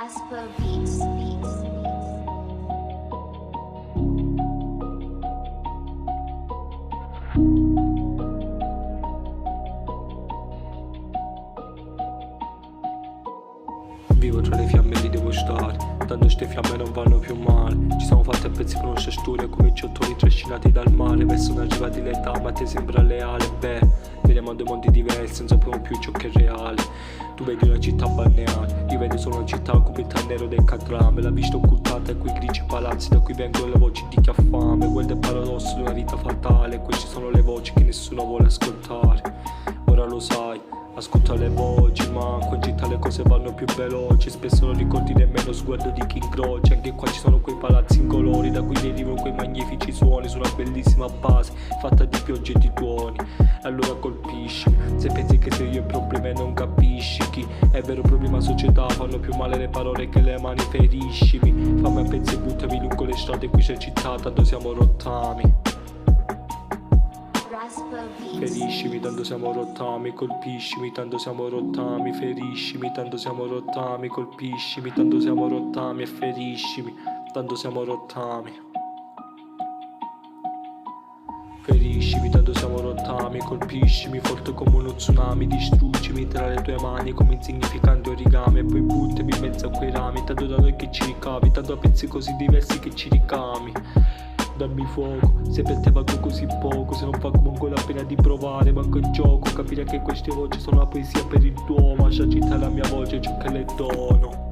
Rasper Beats. Vivo tra le fiamme e li devo stare, tanto ste fiamme non vanno più male. Ci siamo fatti a pezzi con una storia come i ciottoli trascinati dal mare verso una riva di l'età, ma te sembra leale. Beh, vediamo due mondi diversi, non sappiamo più ciò che è reale. Tu vedi una città balneare, io vedo solo una città coperta al nero del catrame, la vista occultata e quei grigi palazzi da cui vengono le voci di chi ha fame. Quello è il paradosso di una vita fatale, queste sono le voci che nessuno vuole ascoltare. Ora lo sai, ascolta le voci, ma qua in città le cose vanno più veloci. Spesso non ricordi nemmeno lo sguardo di chi incrocia. Anche qua ci sono quei palazzi incolori da cui derivano quei magnifici suoni su una bellissima base fatta di piogge e di tuoni. E allora colpisci, se pensi che sei io il problema e non capisci chi è vero problema società. Fanno più male le parole che le mani, feriscimi. Fammi a pezzi e buttami lungo le strade, qui c'è città, tanto siamo rottami. Feriscimi, tanto siamo rottami, colpiscimi, tanto siamo rottami, feriscimi, tanto siamo rottami, colpiscimi, tanto siamo rottami e feriscimi, tanto siamo rottami. Feriscimi, tanto siamo rottami, colpiscimi, forte come uno tsunami, distruggimi tra le tue mani come insignificante origami e poi buttami in mezzo a quei rami, tanto da noi che ci ricavi, tanto a pezzi così diversi che ci ricami. Dammi fuoco, se per te valgo così poco, se non valgo manco la pena di provare, manco il gioco, capire che queste voci sono la poesia per il tuomo, lascia città la mia voce, ciò che le dono.